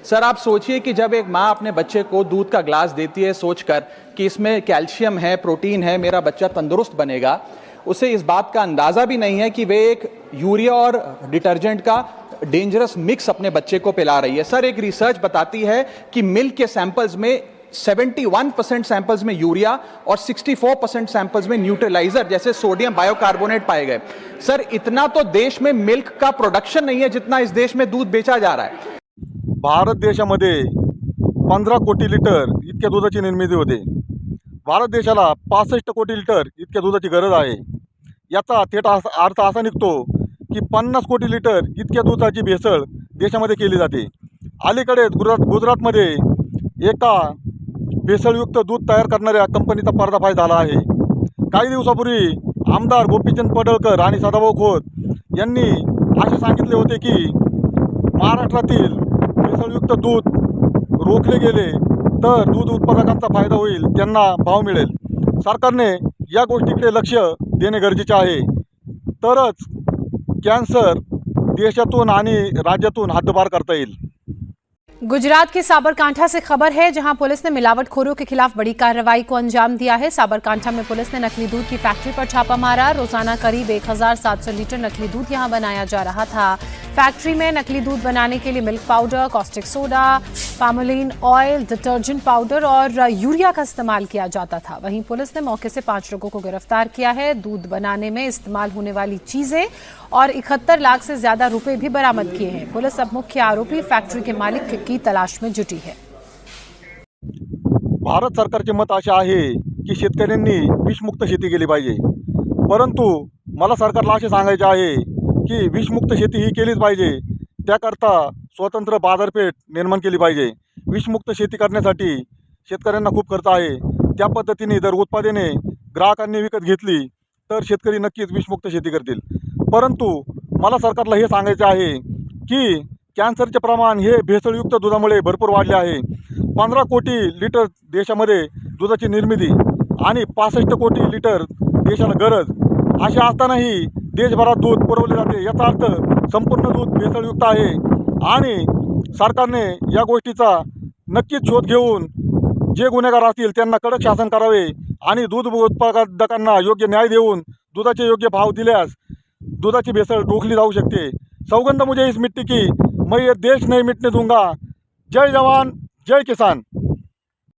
Sir आप सोचिए कि जब एक माँ अपने बच्चे को दूध का ग्लास देती है सोचकर कि इसमें कैल्शियम है, प्रोटीन है, मेरा बच्चा तंदुरुस्त बनेगा, उसे इस बात का अंदाजा भी नहीं है कि वे एक यूरिया और डिटर्जेंट का डेंजरस मिक्स अपने बच्चे को पिला रही है। सर एक रिसर्च बताती है कि मिल्क के सैंपल्स में 71% सैंपल्स में यूरिया और 64% सैंपल्स में न्यूट्रलाइजर जैसे सोडियम बायोकार्बोनेट पाए गए। सर इतना तो देश में मिल्क का प्रोडक्शन नहीं है जितना इस देश में दूध बेचा जा रहा है। भारत देशामध्ये 15 कोटी लिटर इतक्या दुधाची निर्मिती होते। भारत देशाला 65 कोटी लिटर इतक्या दुधाची गरज आहे। याचा थेट अर्थ असा निघतो की 50 कोटी लिटर इतक्या दुधाची भेसळ देशामध्ये केली जाते। अलीकडेच गुजरातमध्ये एका भेसळयुक्त दूध तयार करणाऱ्या कंपनीचा पर्दाफाश झाला आहे। काही दिवसापूर्वी आमदार गोपीचंद पडळकर आणि सदाभाऊ खोत यांनी असे सांगितले होते की महाराष्ट्रातील भेसळयुक्त दूध रोखले गेले तर दूध उत्पादकांचा फायदा होईल, त्यांना भाव मिळेल। सरकारने या गोष्टीकडे लक्ष देणे गरजेचे आहे, तरच कॅन्सर देशातून आणि राज्यातून हद्दपार करता येईल। गुजरात के साबरकांठा से खबर है, जहां पुलिस ने मिलावटखोरों के खिलाफ बड़ी कार्रवाई को अंजाम दिया है। साबरकांठा में पुलिस ने नकली दूध की फैक्ट्री पर छापा मारा। रोजाना करीब 1700 लीटर नकली दूध यहां बनाया जा रहा था। फैक्ट्री में नकली दूध बनाने के लिए मिल्क पाउडर, कॉस्टिक सोडा, पामोलिन ऑयल, डिटर्जेंट पाउडर और यूरिया का इस्तेमाल किया जाता था। वहीं पुलिस ने मौके से 5 लोगों को गिरफ्तार किया है। दूध बनाने में इस्तेमाल होने वाली चीजें और 71 लाख से ज्यादा रुपए भी बरामद किए हैं। पुलिस अब मुख्य आरोपी फैक्ट्री के मालिक की तलाश में जुटी है। भारत सरकारचे मत असे आहे की शेतकऱ्यांनी विषमुक्त शेती केली पाहिजे, परंतु मला सरकारला असे सांगायचे आहे की विषमुक्त शेती ही केलीच पाहिजे। त्याकरता स्वतंत्र बाजारपेठ निर्माण केली पाहिजे। विषमुक्त शेती करण्यासाठी शेतकऱ्यांना खूप खर्च आहे। त्या पद्धतीने जर उत्पादने ग्राहकांनी विकत घेतली तर शेतकरी नक्कीच विषमुक्त शेती करतील। परंतु मला सरकारला हे सांगायचे आहे की कॅन्सरचे प्रमाण हे भेसळयुक्त दुधामुळे भरपूर वाढले आहे। 15 कोटी लिटर देशामध्ये दुधाची निर्मिती आणि 65 कोटी लिटर देशाला गरज अशी असतानाही देशभरात दूध पुरवले जाते। याचा अर्थ संपूर्ण दूध भेसळयुक्त आहे आणि सरकारने या गोष्टीचा नक्कीच शोध घेऊन जे गुन्हेगार असतील त्यांना कडक शासन करावे आणि दूध उत्पादकांना योग्य न्याय देऊन दुधाचे योग्य भाव दिल्यास दुधाची भेसळ रोखली जाऊ शकते। सौगंध मुझे इस मिट्टी की, मैं ये देश नहीं मिटने दूंगा। जय जवान जय किसान।